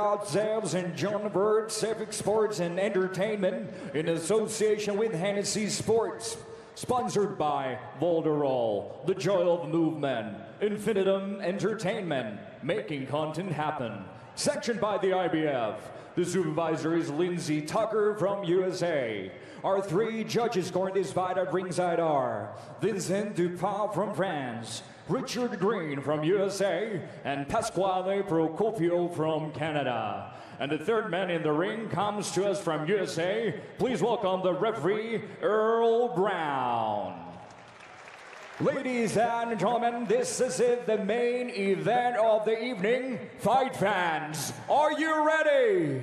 Scott Zevs and John Bird, Civic Sports and Entertainment in association with Hennessy Sports. Sponsored by Volderol, The Joy of Movement, Infinitum Entertainment, making content happen. Sanctioned by the IBF. The supervisor is Lindsay Tucker from USA. Our three judges scoring this fight at ringside are Vincent Dupont from France, Richard Green from USA, and Pasquale Procopio from Canada. And the third man in the ring comes to us from USA. Please welcome the referee, Earl Brown. Ladies and gentlemen, this is it, the main event of the evening. Fight fans, are you ready?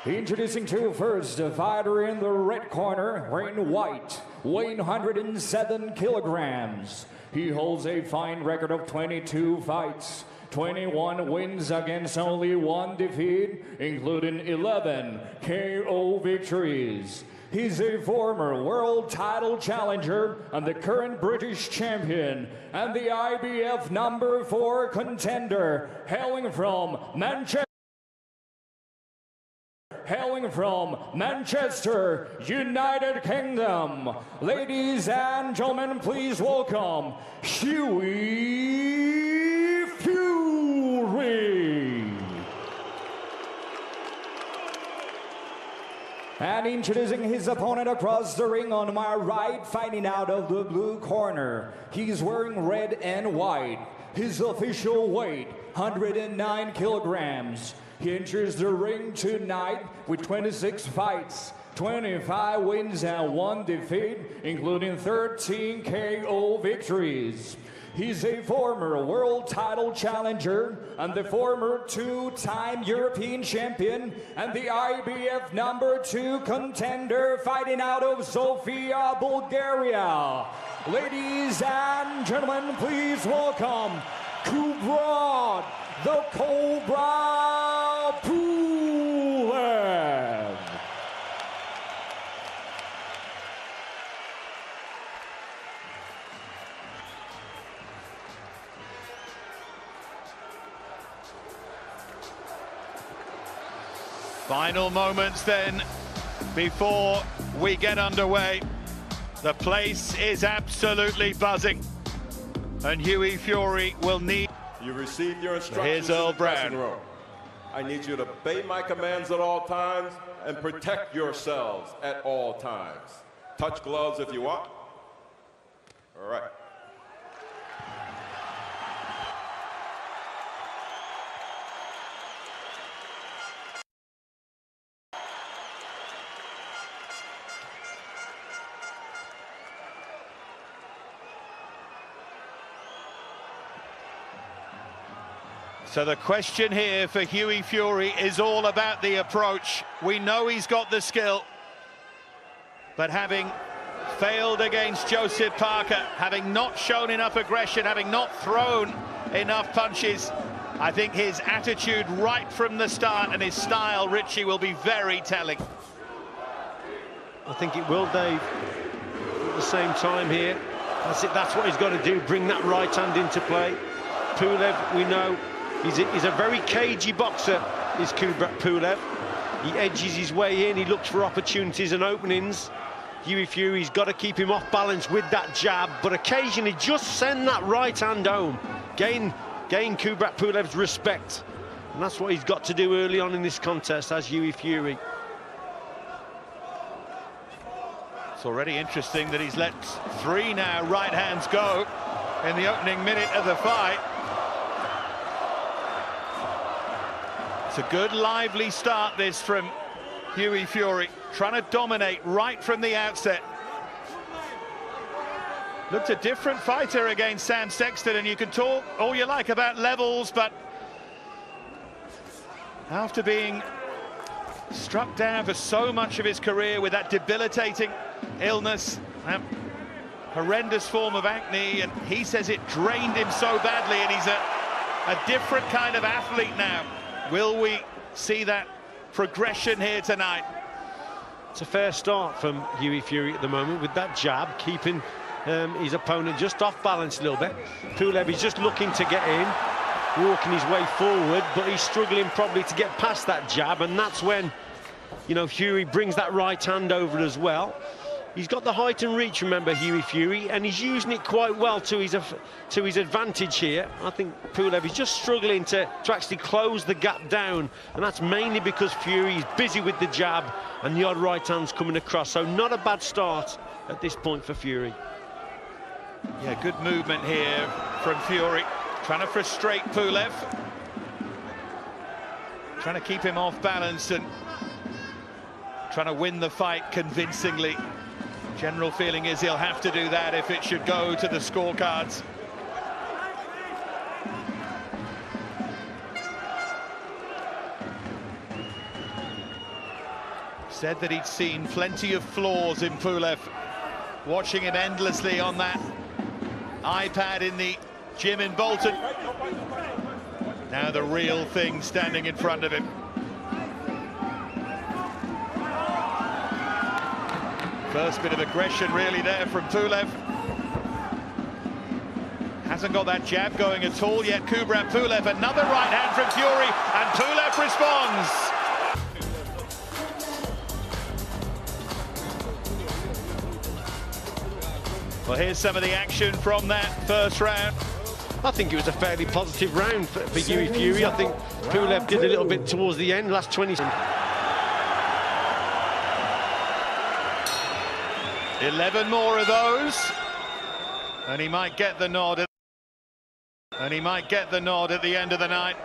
Introducing to first, the fighter in the red corner, wearing white, weighing 107 kilograms. He holds a fine record of 22 fights, 21 wins against only 1 defeat, including 11 KO victories. He's a former world title challenger and the current British champion and the IBF number 4 contender, hailing from Manchester, United Kingdom. Ladies and gentlemen, please welcome Hughie Fury. And introducing his opponent across the ring on my right, fighting out of the blue corner. He's wearing red and white. His official weight, 109 kilograms. He enters the ring tonight with 26 fights, 25 wins and 1 defeat, including 13 KO victories. He's a former world title challenger and the former 2-time European champion and the IBF number 2 contender, fighting out of Sofia, Bulgaria. Ladies and gentlemen, please welcome Kubrat, the Kubrat Pulev. Final moments then before we get underway. The place is absolutely buzzing, and Hughie Fury will need... You received your instructions. Here's Earl Brown. I need you to obey my commands at all times and protect yourselves at all times. Touch gloves if you want. All right. So the question here for Hughie Fury is all about the approach. We know he's got the skill, but having failed against Joseph Parker, having not shown enough aggression, having not thrown enough punches, I think his attitude right from the start and his style, Richie, will be very telling. I think it will, Dave. At the same time here, that's it. That's what he's got to do, bring that right hand into play. Pulev, we know, he's a very cagey boxer, is Kubrat Pulev. He edges his way in, he looks for opportunities and openings. Hughie Fury's got to keep him off balance with that jab, but occasionally just send that right hand home. Gain Kubrat Pulev's respect. And that's what he's got to do early on in this contest as Hughie Fury. It's already interesting that he's let 3 now right hands go in the opening minute of the fight. It's a good, lively start, this, from Hughie Fury, trying to dominate right from the outset. Looked a different fighter against Sam Sexton, and you can talk all you like about levels, but after being struck down for so much of his career with that debilitating illness, that horrendous form of acne, and he says it drained him so badly, and he's a different kind of athlete now. Will we see that progression here tonight? It's a fair start from Hughie Fury at the moment with that jab, keeping his opponent just off balance a little bit. Pulev is just looking to get in. walking his way forward, but he's struggling probably to get past that jab, and that's when, you know, Hughie brings that right hand over as well. He's got the height and reach, remember, Hughie, and he's using it quite well to his advantage here. I think Pulev is just struggling to actually close the gap down, and that's mainly because Fury is busy with the jab and the odd right hand's coming across. So not a bad start at this point for Fury. Yeah, good movement here from Fury, trying to frustrate Pulev, trying to keep him off balance and trying to win the fight convincingly. General feeling is he'll have to do that if it should go to the scorecards. Said that he'd seen plenty of flaws in Pulev, watching him endlessly on that iPad in the gym in Bolton. Now the real thing standing in front of him. First bit of aggression really there from Pulev. Hasn't got that jab going at all yet. Kubrat Pulev, another right hand from Fury, and Pulev responds. Well, here's some of the action from that first round. I think it was a fairly positive round for Hughie Fury. I think Pulev did a little bit towards the end, last 20 seconds. 11 more of those, and he might get the nod. And he might get the nod at the end of the night.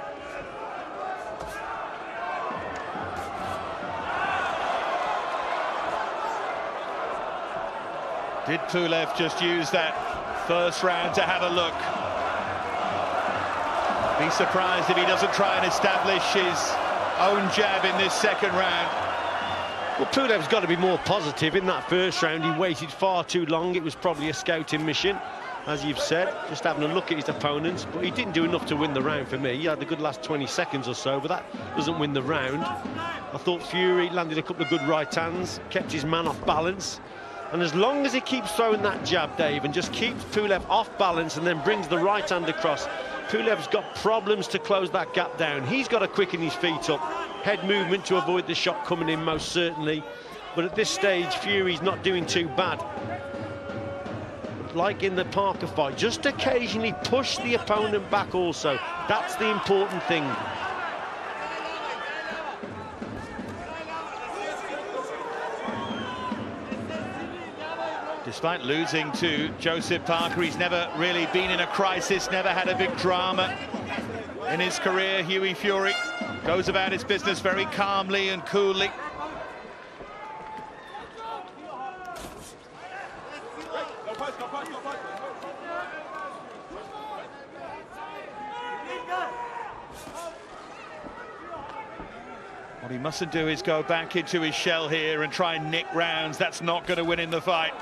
Did Pulev just use that first round to have a look? Be surprised if he doesn't try and establish his own jab in this second round. Well, Pulev's got to be more positive. In that first round, he waited far too long. It was probably a scouting mission, as you've said, just having a look at his opponents. But he didn't do enough to win the round for me. He had a good last 20 seconds or so, but that doesn't win the round. I thought Fury landed a couple of good right hands, kept his man off balance. And as long as he keeps throwing that jab, Dave, and just keeps Pulev off balance and then brings the right hand across, Pulev's got problems to close that gap down. He's got to quicken his feet up. Head movement to avoid the shot coming in, most certainly. But at this stage, Fury's not doing too bad. Like in the Parker fight, just occasionally push the opponent back also. That's the important thing. Despite losing to Joseph Parker, he's never really been in a crisis, never had a big drama in his career. Hughie Fury goes about his business very calmly and coolly. What he mustn't do is go back into his shell here and try and nick rounds. That's not going to win in the fight.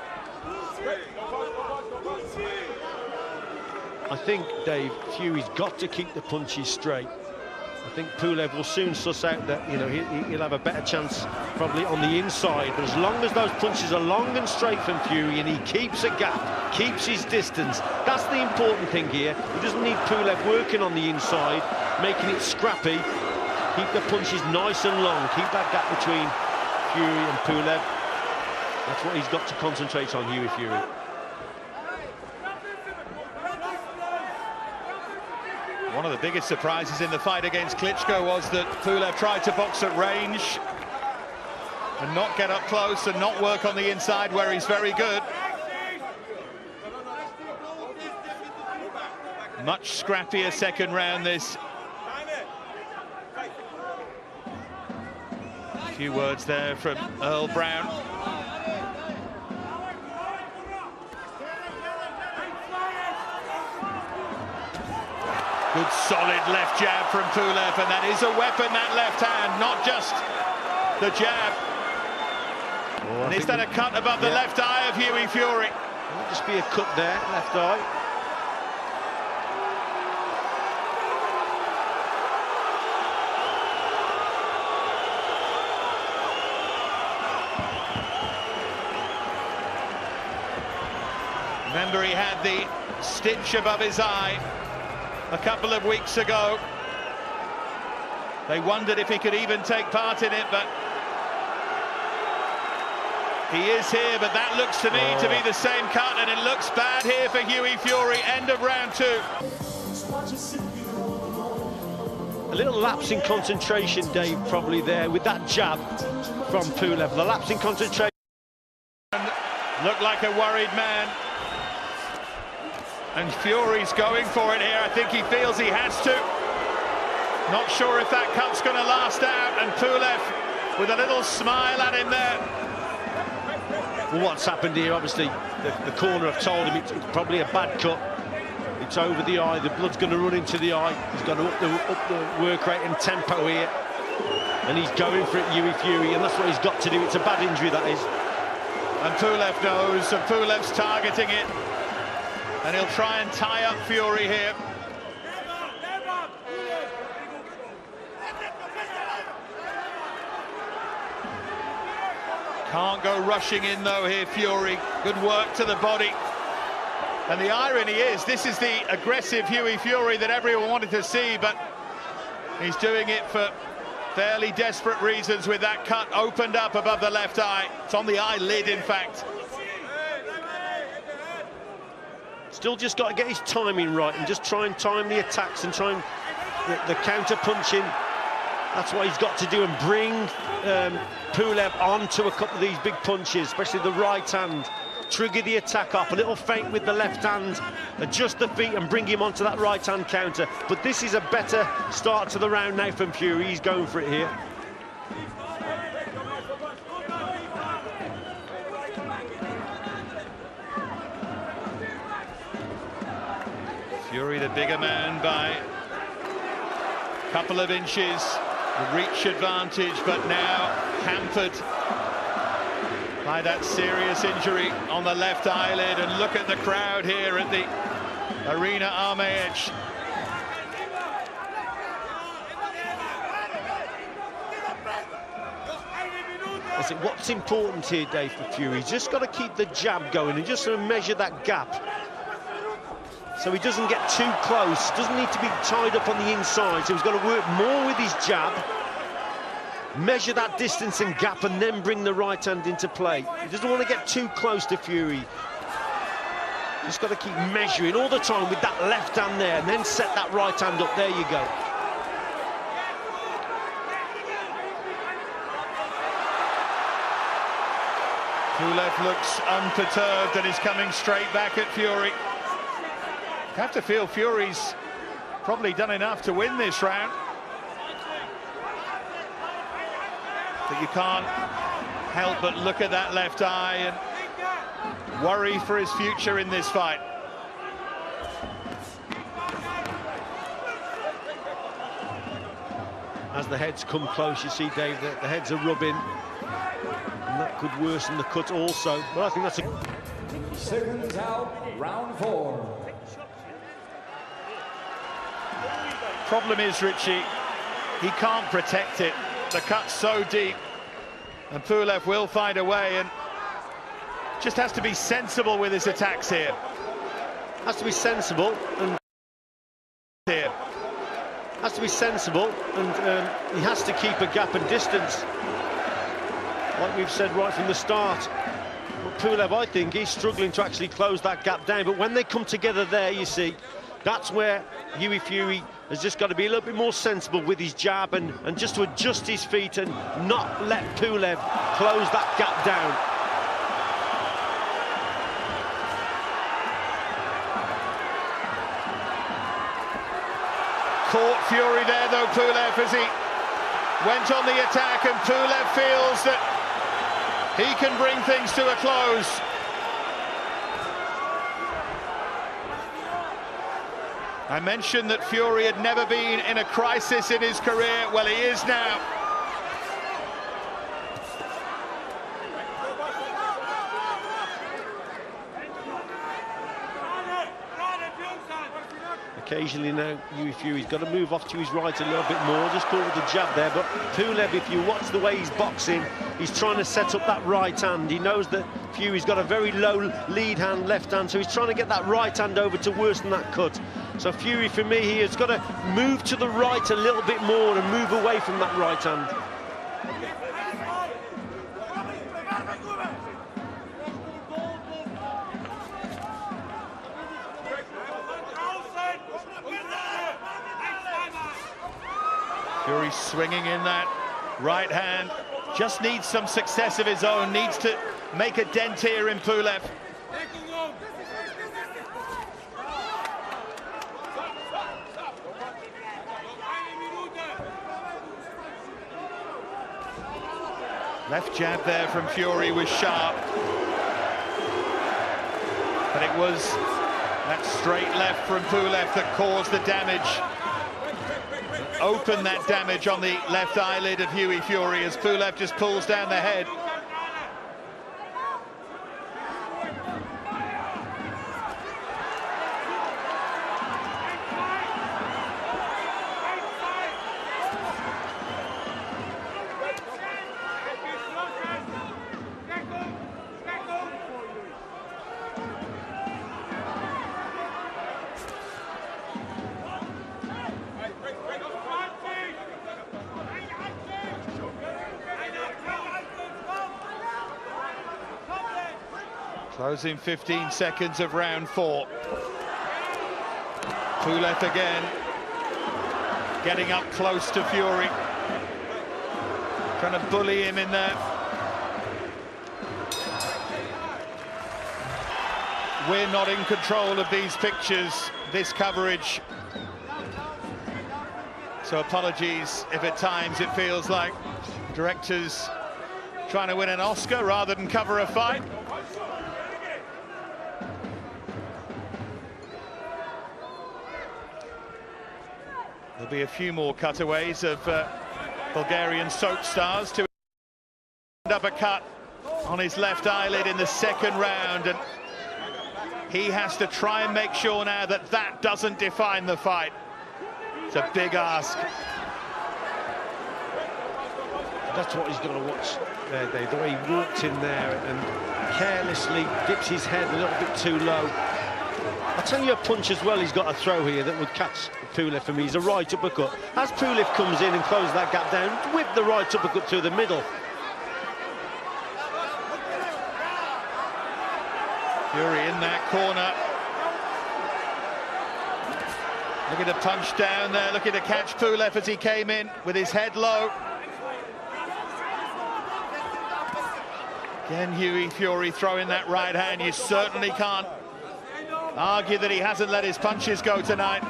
I think, Dave, Fury's got to keep the punches straight. I think Pulev will soon suss out that, you know, he'll have a better chance probably on the inside. But as long as those punches are long and straight from Fury and he keeps a gap, keeps his distance, that's the important thing here. He doesn't need Pulev working on the inside, making it scrappy. Keep the punches nice and long, keep that gap between Fury and Pulev. That's what he's got to concentrate on, Hughie Fury. One of the biggest surprises in the fight against Klitschko was that Pulev tried to box at range and not get up close and not work on the inside where he's very good. Much scrappier second round this. A few words there from Earl Brown. Good solid left jab from Pulev, and that is a weapon, that left hand, not just the jab. Oh, and is that a cut above the left eye of Hughie Fury? Might just be a cut there, left eye. Remember, he had the stitch above his eye. a couple of weeks ago. They wondered if he could even take part in it, but he is here. But that looks to me to be the same cut, and it looks bad here for Hughie Fury. End of round 2. A little lapse in concentration, Dave, probably there with that jab from Pulev. The lapse in concentration. Looked like a worried man. And Fury's going for it here. I think he feels he has to. Not sure if that cut's going to last out. And Pulev with a little smile at him there. Well, what's happened here, obviously, the corner have told him it's probably a bad cut. It's over the eye, the blood's going to run into the eye. He's got to up the work rate and tempo here. And he's going for it, Hughie Fury, and that's what he's got to do. It's a bad injury, that is. And Pulev knows, and Pulev's targeting it. And he'll try and tie up Fury here. Can't go rushing in, though, here, Fury. Good work to the body. And the irony is, this is the aggressive Hughie Fury that everyone wanted to see, but he's doing it for fairly desperate reasons with that cut opened up above the left eye. It's on the eyelid, in fact. Still just got to get his timing right and just try and time the attacks and try and the counter-punching. That's what he's got to do, and bring Pulev onto a couple of these big punches, especially the right hand. Trigger the attack off, a little feint with the left hand, adjust the feet and bring him onto that right hand counter. But this is a better start to the round now from Fury. He's going for it here. Fury the bigger man by a couple of inches, the reach advantage, but now hampered by that serious injury on the left eyelid. And look at the crowd here at the Arena Armeyech. Listen, what's important here, Dave, for Fury? He's just got to keep the jab going and just sort of measure that gap, so he doesn't get too close, doesn't need to be tied up on the inside, so he's got to work more with his jab, measure that distance and gap, and then bring the right hand into play. He doesn't want to get too close to Fury. Just got to keep measuring all the time with that left hand there, and then set that right hand up. There you go. Pulev looks unperturbed and is coming straight back at Fury. You have to feel Fury's probably done enough to win this round. But you can't help but look at that left eye and worry for his future in this fight. As the heads come close, you see, Dave, the heads are rubbing, and that could worsen the cut also. But I think that's a... Seconds out, round 4. Problem is, Richie, he can't protect it. The cut's so deep, and Pulev will find a way, and just has to be sensible with his attacks here. Has to be sensible and Here. Has to be sensible, and he has to keep a gap and distance, like we've said right from the start. But Pulev, I think, he's struggling to actually close that gap down. But when they come together there, you see, that's where Hughie Fury has just got to be a little bit more sensible with his jab and just to adjust his feet and not let Pulev close that gap down. Caught Fury there, though, Pulev, as he went on the attack, and Pulev feels that he can bring things to a close. I mentioned that Fury had never been in a crisis in his career. Well, he is now. Occasionally now, Hughie Fury's got to move off to his right a little bit more, just caught with the jab there. But Pulev, if you watch the way he's boxing, he's trying to set up that right hand. He knows that Fury's got a very low lead hand, left hand, so he's trying to get that right hand over to worsen that cut. So Fury, for me, he has got to move to the right a little bit more and move away from that right hand. Fury swinging in that right hand. Just needs some success of his own. Needs to make a dent here in Pulev. Left jab there from Fury was sharp. But it was that straight left from Pulev that caused the damage. Opened that damage on the left eyelid of Hughie Fury as Pulev just pulls down the head. Closing 15 seconds of round 4. Pulev again, getting up close to Fury. Trying to bully him in there. We're not in control of these pictures, this coverage. So apologies if at times it feels like directors trying to win an Oscar rather than cover a fight. There'll be a few more cutaways of Bulgarian soap stars to end up a cut on his left eyelid in the second round, and he has to try and make sure now that that doesn't define the fight. It's a big ask. That's what he's got to watch there, Dave. The way he walked in there and carelessly dips his head a little bit too low. I'll tell you a punch as well he's got to throw here that would catch Pulev for me. He's a right uppercut. As Pulev comes in and closes that gap down, whip the right uppercut to the middle. Fury in that corner. Looking to punch down there, looking to catch Pulev as he came in with his head low. Again, Hughie Fury throwing that right hand. You certainly can't argue that he hasn't let his punches go tonight.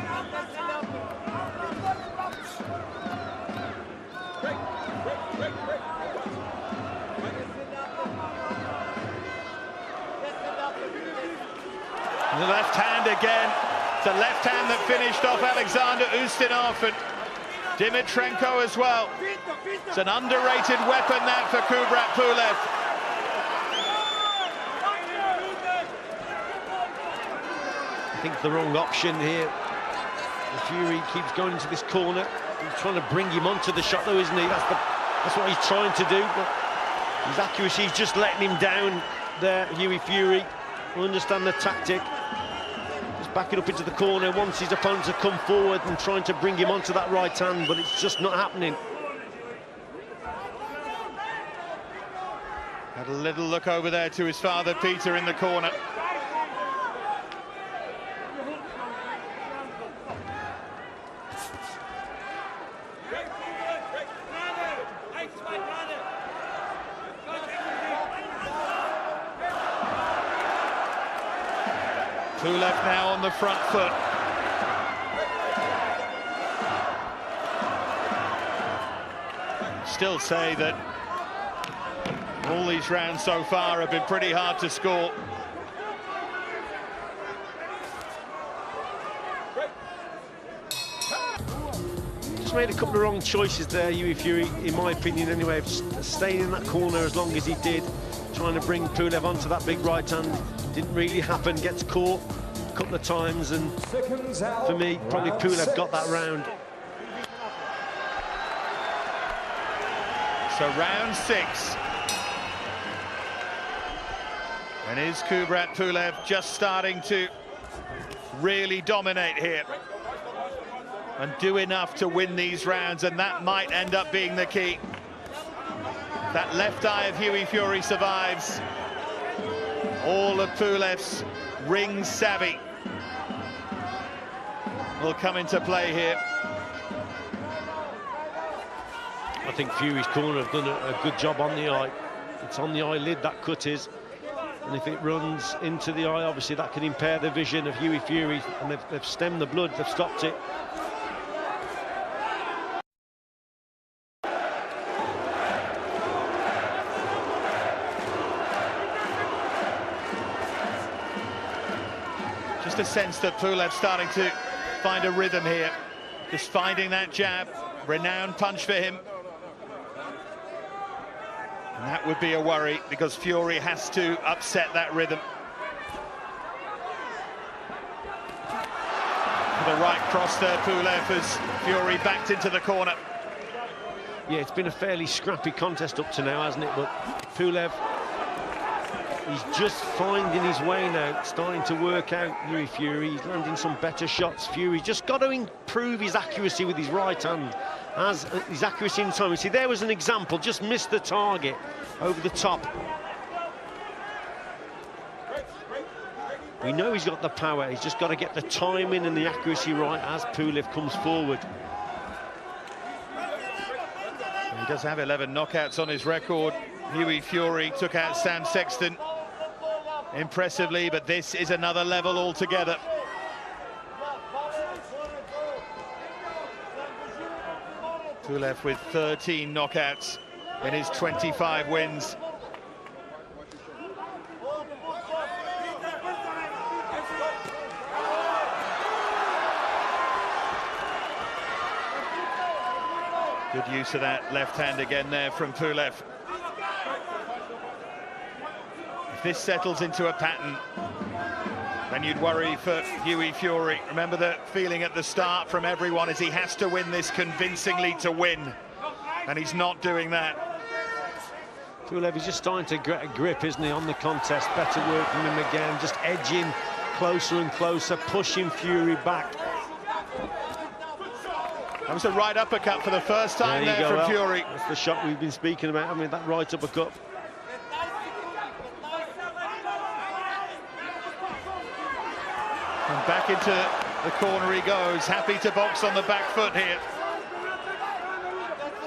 The left hand again. It's a left hand that finished off Alexander Ustinov and Dimitrenko as well. It's an underrated weapon that for Kubrat Pulev. I think the wrong option here. The Fury keeps going into this corner. He's trying to bring him onto the shot though, isn't he? That's what he's trying to do, but his accuracy is just letting him down there. Hughie Fury will understand the tactic. Just backing up into the corner, wants his opponent to come forward and trying to bring him onto that right hand, but it's just not happening. Had a little look over there to his father Peter in the corner. Pulev now on the front foot. Still say that all these rounds so far have been pretty hard to score. Just made a couple of wrong choices there, Hughie Fury, in my opinion anyway, staying in that corner as long as he did, trying to bring Pulev onto that big right hand. Didn't really happen, gets caught a couple of times, and for me, probably Pulev got that round. So round 6. And is Kubrat Pulev just starting to really dominate here and do enough to win these rounds, and that might end up being the key. That left eye of Hughie Fury survives. All of Pulev's ring savvy will come into play here. I think Fury's corner have done a good job on the eye. It's on the eyelid, that cut is. And if it runs into the eye, obviously that can impair the vision of Hughie Fury. And they've stemmed the blood, they've stopped it. Just a sense that Pulev's starting to find a rhythm here. Just finding that jab. Renowned punch for him. And that would be a worry, because Fury has to upset that rhythm. The right cross there, Pulev, as Fury backed into the corner. Yeah, it's been a fairly scrappy contest up to now, hasn't it? But Pulev, he's just finding his way now, starting to work out Hughie Fury. He's landing some better shots. Fury just got to improve his accuracy with his right hand. As his accuracy in time. You see, there was an example, just missed the target over the top. We know he's got the power, he's just got to get the timing and the accuracy right as Pulev comes forward. He does have 11 knockouts on his record. Hughie Fury took out Sam Sexton impressively, but this is another level altogether. Pulev with 13 knockouts in his 25 wins. Good use of that left hand again there from Pulev. If this settles into a pattern, then you'd worry for Hughie Fury. Remember the feeling at the start from everyone is he has to win this convincingly to win, and he's not doing that. Pulev is just starting to get a grip, isn't he, on the contest. Better work from him again, just edging closer and closer, pushing Fury back. That was a right uppercut for the first time there from Fury. That's the shot we've been speaking about, I mean, that right uppercut. And back into the corner he goes, happy to box on the back foot here.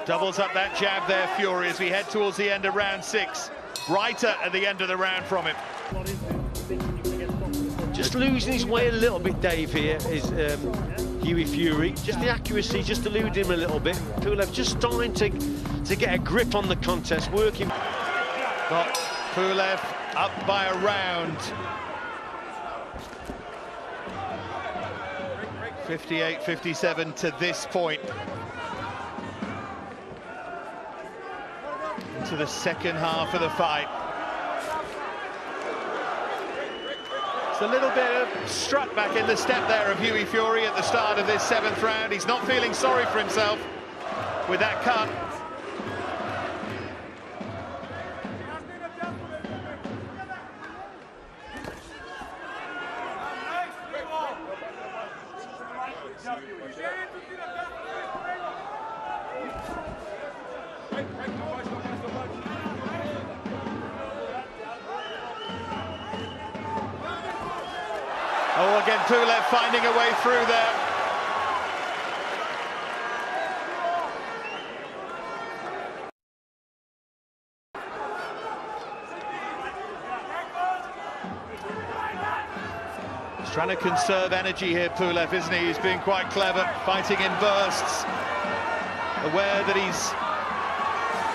Doubles up that jab there, Fury, as we head towards the end of round 6. Brighter at the end of the round from him. Just losing his way a little bit, Dave, here is Hughie Fury. Just the accuracy, just eluding him a little bit. Pulev just starting to get a grip on the contest, working. Got Pulev up by a round. 58-57 to this point. Into the second half of the fight. It's a little bit of strut back in the step there of Hughie Fury at the start of this 7th round. He's not feeling sorry for himself with that cut. Oh, again, Pulev finding a way through there. He's trying to conserve energy here, Pulev, isn't he? He's being quite clever, fighting in bursts. Aware that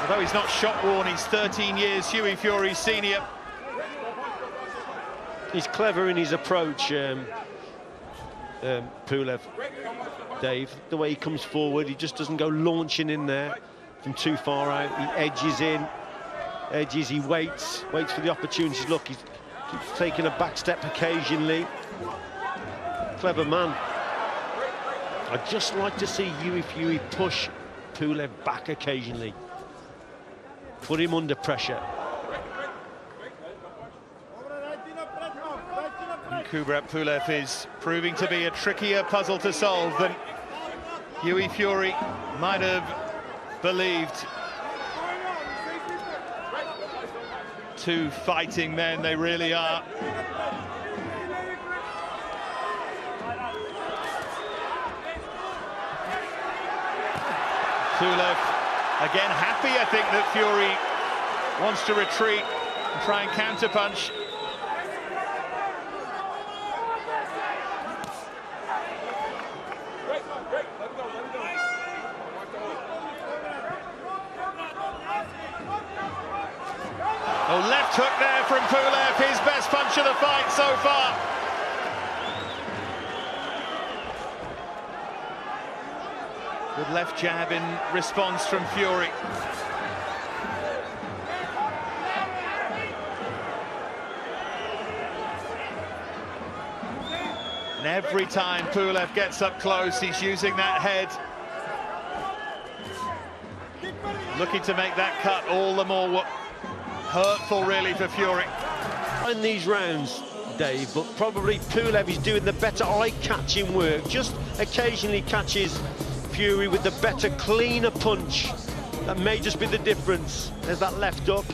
although he's not shot-worn, he's 13 years Hughie Fury's senior. He's clever in his approach, Pulev, Dave. The way he comes forward, he just doesn't go launching in there from too far out. He edges in, he waits for the opportunities. Look, he's taking a back step occasionally. Clever man. I'd just like to see Hughie Fury push Pulev back occasionally. Put him under pressure. Kubrat Pulev is proving to be a trickier puzzle to solve than Hughie Fury might have believed. Two fighting men, they really are. Pulev again happy, I think, that Fury wants to retreat and try and counterpunch. Oh, left hook there from Pulev, his best punch of the fight so far. Good left jab in response from Fury. And every time Pulev gets up close, he's using that head. Looking to make that cut all the more hurtful, really, for Fury. In these rounds, Dave, but probably Pulev is doing the better eye-catching work. Just occasionally catches Fury with the better, cleaner punch. That may just be the difference. There's that left hook.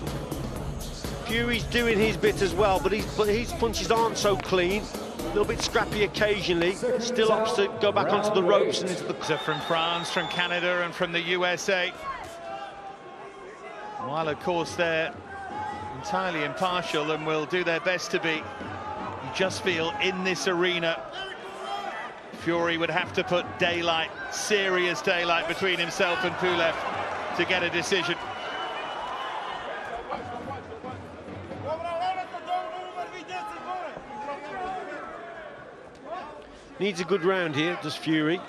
Fury's doing his bit as well, but his punches aren't so clean. A little bit scrappy occasionally. Still opts to go back onto the ropes and into the... From France, from Canada, and from the USA. While, of course, they're entirely impartial and will do their best to be, you just feel in this arena Fury would have to put daylight, serious daylight, between himself and Pulev to get a decision. Needs a good round here, does Fury.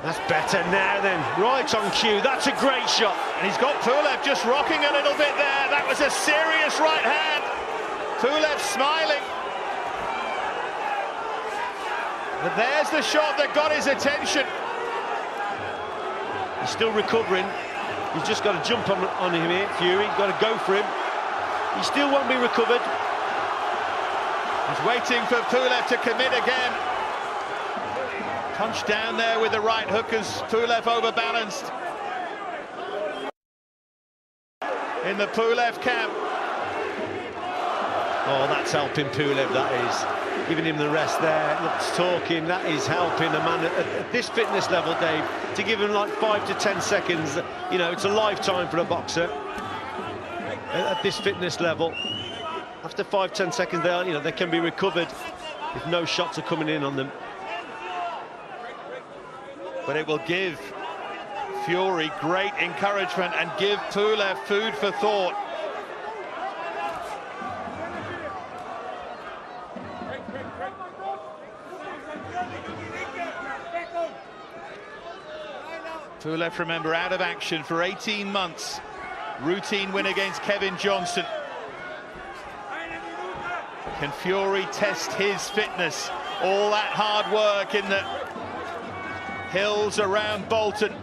That's better now then, right on cue, that's a great shot. And he's got Pulev just rocking a little bit there. That was a serious right hand. Pulev smiling. But there's the shot that got his attention. He's still recovering. He's just got to jump on him here, Fury. Got to go for him. He still won't be recovered. He's waiting for Pulev to commit again. Punch down there with the right hook as Pulev overbalanced. In the Pulev camp. Oh, that's helping Pulev, that is. Giving him the rest there, looks talking, that is helping a man at this fitness level, Dave, to give him like 5 to 10 seconds. You know, it's a lifetime for a boxer at this fitness level. After 5-10 seconds, they can be recovered if no shots are coming in on them. But it will give Fury great encouragement and give Pulev food for thought. Pulev, remember, out of action for 18 months. Routine win against Kevin Johnson. Can Fury test his fitness? All that hard work in the hills around Bolton.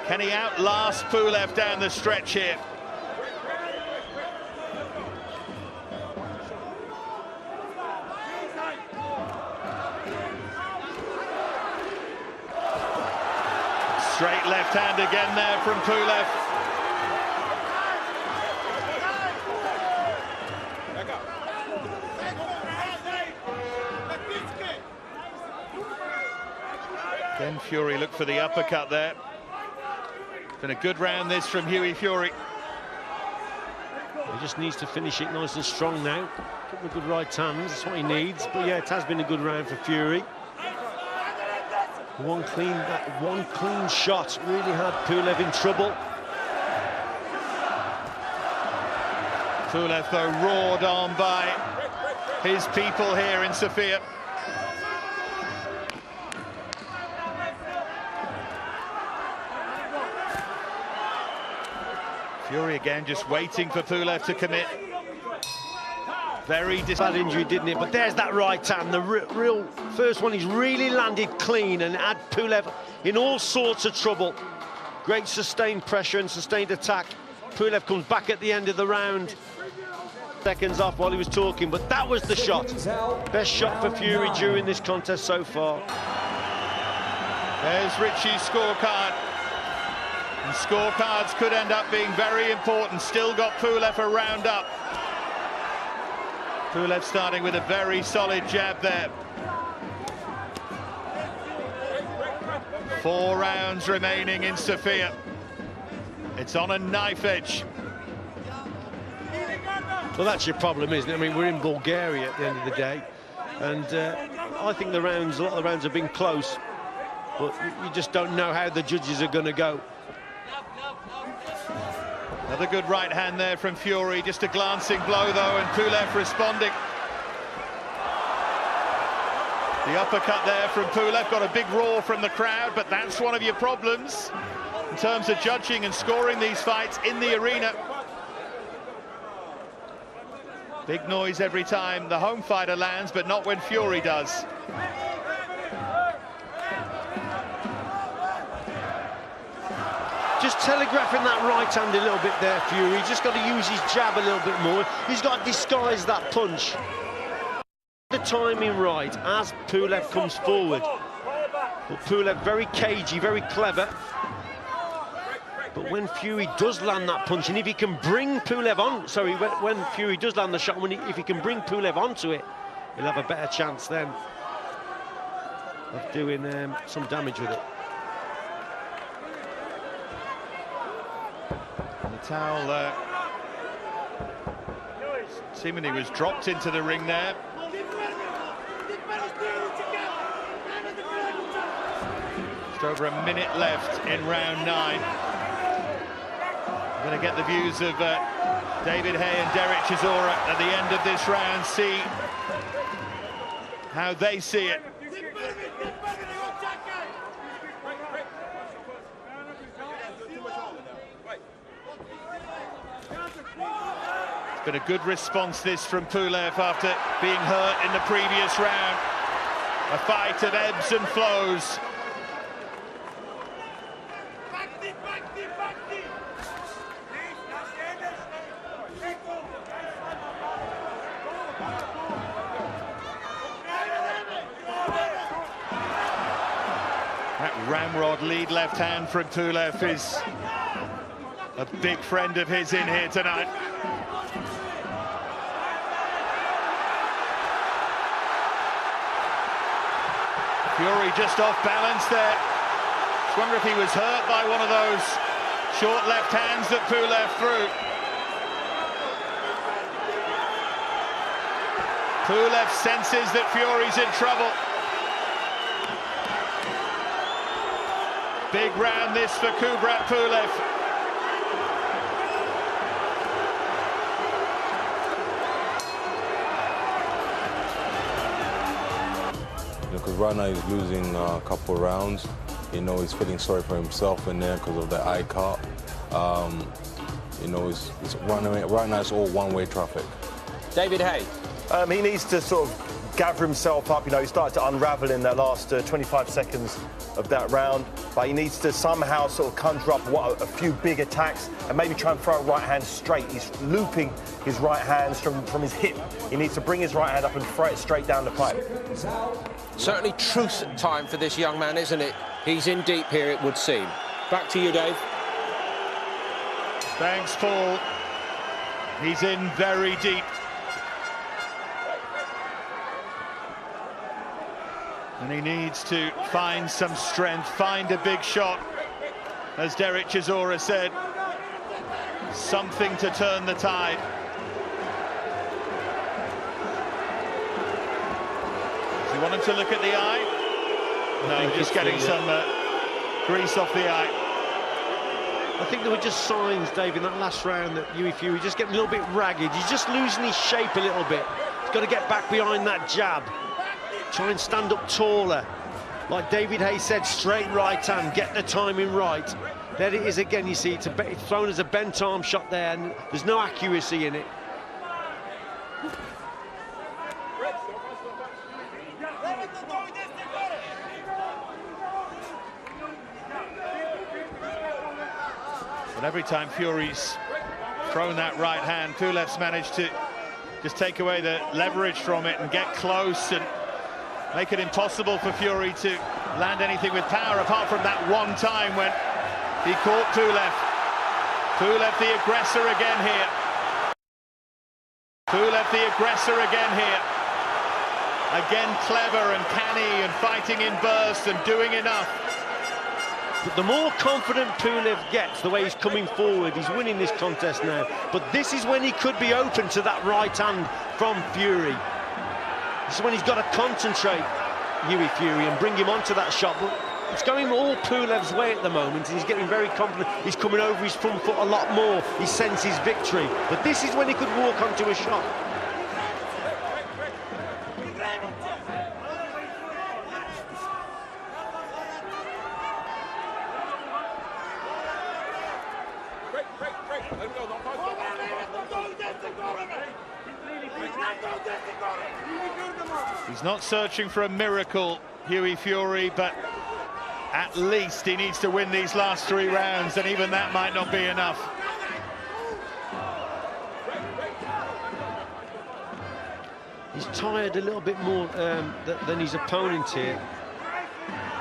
Can he outlast Pulev down the stretch here? Straight left hand again there from Pulev. Again, Fury looked for the uppercut there. Been a good round this from Hughie Fury. He just needs to finish it nice and strong now. A couple of good right hands, that's what he needs. But yeah, it has been a good round for Fury. One clean shot really had Pulev in trouble. Pulev, though, roared on by his people here in Sofia. Fury again just waiting for Pulev to commit. Very bad injury, didn't it? But there's that right hand, the real first one. He's really landed clean and had Pulev in all sorts of trouble. Great sustained pressure and sustained attack. Pulev comes back at the end of the round. Seconds off while he was talking, but that was the shot. Best shot for Fury during this contest so far. There's Richie's scorecard. And scorecards could end up being very important. Still got Pulev a round up. Pulev starting with a very solid jab there. 4 rounds remaining in Sofia. It's on a knife edge. Well, that's your problem, isn't it? I mean, we're in Bulgaria at the end of the day, and I think a lot of the rounds have been close, but you just don't know how the judges are going to go. Another good right hand there from Fury, just a glancing blow though, and Pulev responding. The uppercut there from Pulev, got a big roar from the crowd, but that's one of your problems in terms of judging and scoring these fights in the arena. Big noise every time the home fighter lands, but not when Fury does. Just telegraphing that right hand a little bit there, Fury. He's just got to use his jab a little bit more. He's got to disguise that punch. The timing right as Pulev comes forward. But Pulev very cagey, very clever. But when Fury does land that punch, and if he can bring Pulev on, sorry, when Fury does land the shot, if he can bring Pulev onto it, he'll have a better chance then of doing some damage with it. And the towel seemingly was dropped into the ring there. Just over a minute left in round 9. Going to get the views of David Haye and Derek Chisora at the end of this round, see how they see it. It's been a good response this from Pulev after being hurt in the previous round. A fight of ebbs and flows. That ramrod lead left hand from Pulev is a big friend of his in here tonight. Fury just off balance there. Just wonder if he was hurt by one of those short left hands that Pulev threw. Pulev senses that Fury's in trouble. Big round this for Kubrat Pulev. Because right now he's losing a couple of rounds. You know, he's feeling sorry for himself in there because of the eye caught. You know, it's right now it's all one-way traffic. David Haye. He needs to sort of gather himself up. You know, he started to unravel in that last 25 seconds of that round, but he needs to somehow sort of conjure up a few big attacks and maybe try and throw a right hand straight. He's looping his right hands from his hip. He needs to bring his right hand up and throw it straight down the pipe. Certainly truth time for this young man, isn't it? He's in deep here, it would seem. Back to you, Dave. Thanks, Paul. He's in very deep. And he needs to find some strength, find a big shot. As Derek Chisora said, something to turn the tide. Does he want him to look at the eye? No, just getting some grease off the eye. I think there were just signs, Dave, in that last round that Fury just getting a little bit ragged. He's just losing his shape a little bit. He's got to get back behind that jab. Try and stand up taller. Like David Haye said, straight right hand, get the timing right. There it is again, you see, it's thrown as a bent arm shot there, and there's no accuracy in it. But every time Fury's thrown that right hand, Pulev's managed to just take away the leverage from it and get close and make it impossible for Fury to land anything with power, apart from that one time when he caught Pulev. Pulev the aggressor again here. Pulev the aggressor again here. Again clever and canny and fighting in bursts and doing enough. But the more confident Pulev gets, the way he's coming forward, he's winning this contest now. But this is when he could be open to that right hand from Fury. This is when he's got to concentrate, Hughie Fury, and bring him onto that shot. But it's going all Pulev's way at the moment, and he's getting very confident. He's coming over his front foot a lot more. He senses victory. But this is when he could walk onto a shot. He's not searching for a miracle, Hughie Fury, but at least he needs to win these last 3 rounds, and even that might not be enough. He's tired a little bit more than his opponent here,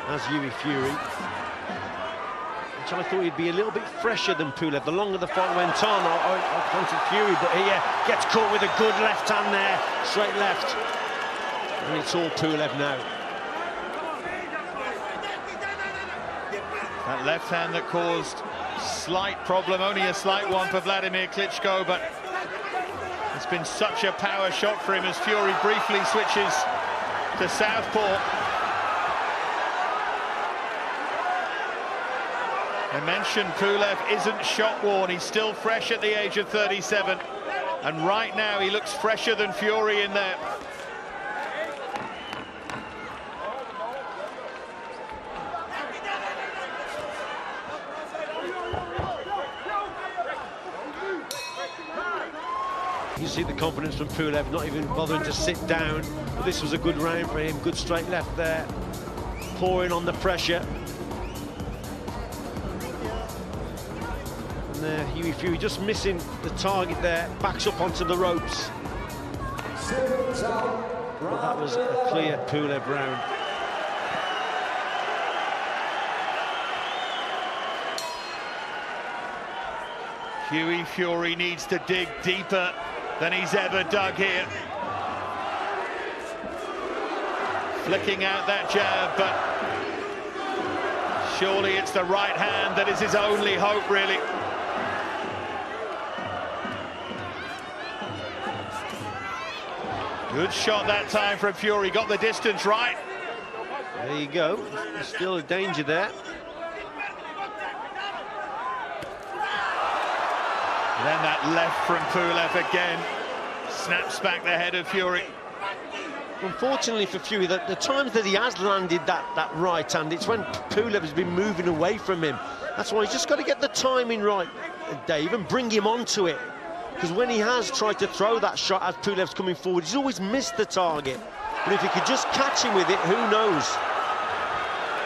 as Hughie Fury, which I thought he'd be a little bit fresher than Pulev. The longer the fight went on, I wanted Fury, but he gets caught with a good left hand there, straight left. And it's all Pulev now. That left hand that caused slight problem, only a slight one for Vladimir Klitschko, but it's been such a power shot for him as Fury briefly switches to southpaw. I mentioned Pulev isn't shot-worn, he's still fresh at the age of 37, and right now he looks fresher than Fury in there. You see the confidence from Pulev, not even bothering to sit down. But this was a good round for him, good straight left there, pouring on the pressure. And there, Hughie Fury just missing the target there, backs up onto the ropes. But that was a clear Pulev round. Hughie Fury needs to dig deeper than he's ever dug here. Flicking out that jab, but surely it's the right hand that is his only hope, really. Good shot that time from Fury, got the distance right. There you go, there's still a danger there. Then that left from Pulev again snaps back the head of Fury. Unfortunately for Fury, the times that he has landed that right hand, it's when Pulev has been moving away from him. That's why he's just got to get the timing right, Dave, and bring him onto it. Because when he has tried to throw that shot as Pulev's coming forward, he's always missed the target. But if he could just catch him with it, who knows?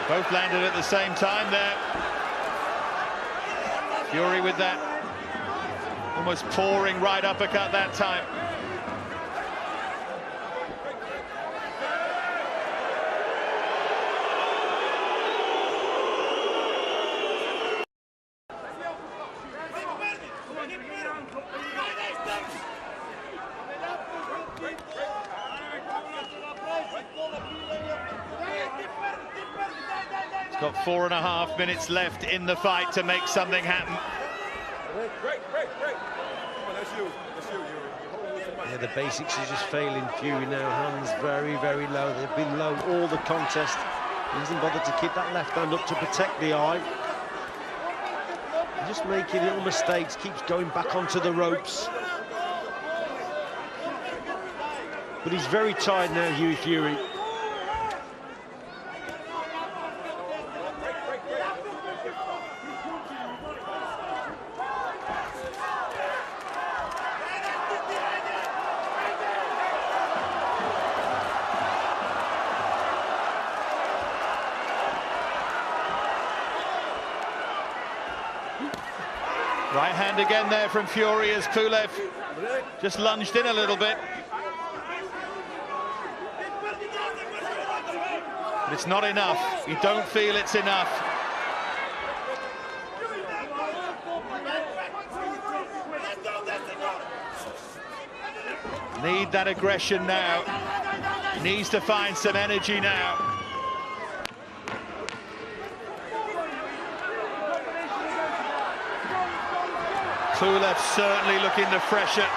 Both landed at the same time there. Fury with that almost pouring right uppercut that time. He's got 4.5 minutes left in the fight to make something happen. Great. Yeah, the basics are just failing Fury now. Hands very, very low. They've been low all the contest. He hasn't bothered to keep that left hand up to protect the eye. Just making little mistakes, keeps going back onto the ropes. But he's very tired now, Hughie Fury. Right hand again there from Fury as Pulev Just lunged in a little bit. But it's not enough. You don't feel it's enough. Need that aggression now. Needs to find some energy now. Pulev certainly looking the fresher.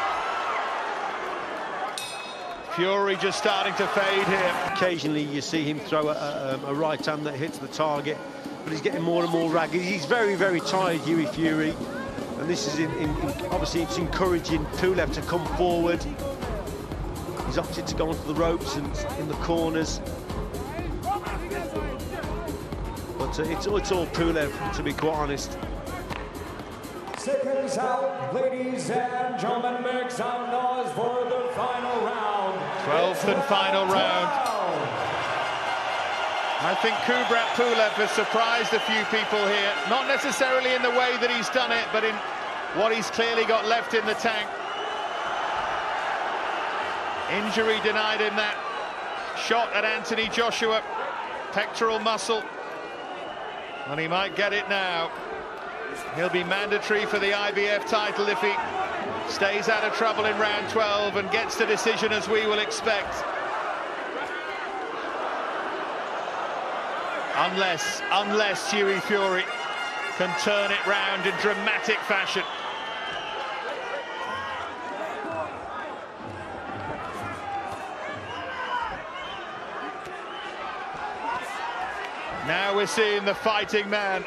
Fury just starting to fade here. Occasionally you see him throw a right hand that hits the target, but he's getting more and more ragged. He's very, very tired, Hughie Fury. And this is, obviously, it's encouraging Pulev to come forward. He's opted to go onto the ropes and in the corners. But it's all Pulev, to be quite honest. Seconds out, ladies and gentlemen, make some noise for the final round. 12th and final round. I think Kubrat Pulev has surprised a few people here, not necessarily in the way that he's done it, but in what he's clearly got left in the tank. Injury denied him that shot at Anthony Joshua, pectoral muscle, and he might get it now. He'll be mandatory for the IBF title if he stays out of trouble in round 12 and gets the decision as we will expect. Unless Hughie Fury can turn it round in dramatic fashion. Now we're seeing the fighting man.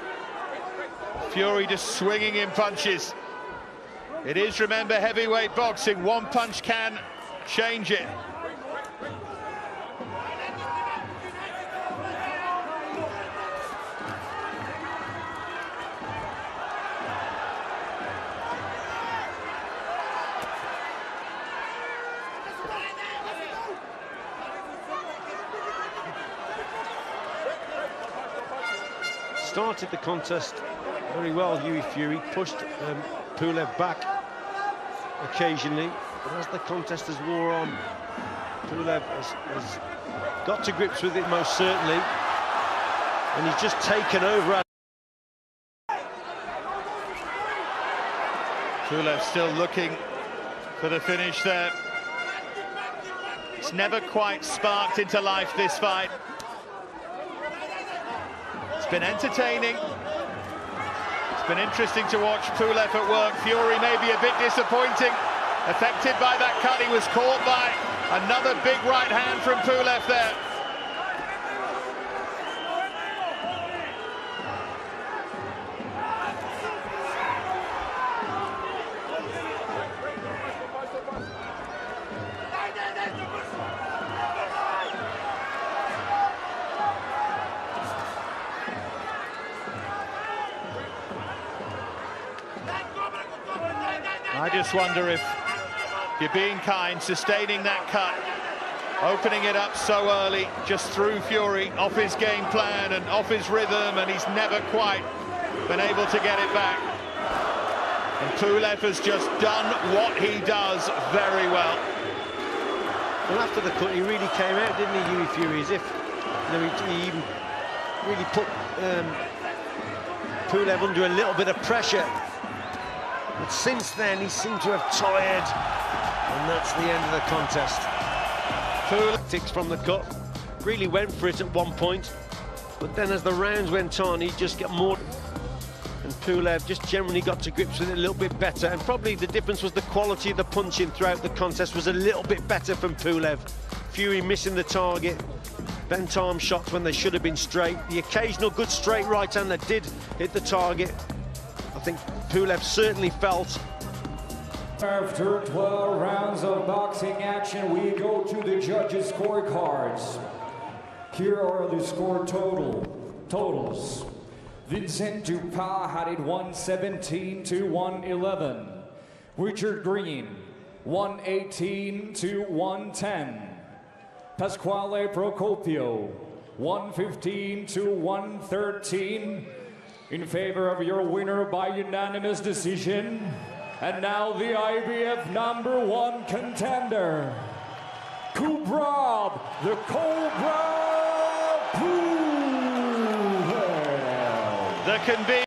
Fury just swinging in punches. It is, remember, heavyweight boxing. One punch can change it. Started the contest very well, Hughie Fury, pushed Pulev back occasionally, but as the contest has wore on, Pulev has got to grips with it most certainly, and he's just taken over. Pulev still looking for the finish there. It's never quite sparked into life, this fight. It's been entertaining. It's been interesting to watch Pulev at work. Fury may be a bit disappointing. Affected by that cut, he was caught by another big right hand from Pulev there. I just wonder if you're being kind, sustaining that cut, opening it up so early, just threw Fury off his game plan and off his rhythm, and he's never quite been able to get it back. And Pulev has just done what he does very well. Well, after the cut, he really came out, didn't he, Hughie Fury, as if he even really put Pulev under a little bit of pressure. But since then, he seemed to have tired, and that's the end of the contest. Pulev ticks from the cut, really went for it at one point, but then as the rounds went on, he just got more, and Pulev just generally got to grips with it a little bit better, and probably the difference was the quality of the punching throughout the contest was a little bit better from Pulev. Fury missing the target, bent arm shots when they should have been straight, the occasional good straight right hand that did hit the target. I think Pulev certainly felt. After 12 rounds of boxing action, we go to the judges' scorecards. Here are the score totals. Vincent Dupas had it 117 to 111. Richard Green 118 to 110. Pasquale Procopio 115 to 113. In favor of your winner by unanimous decision, And now the IBF #1 contender, Kubrat the Cobra Pulev. There can be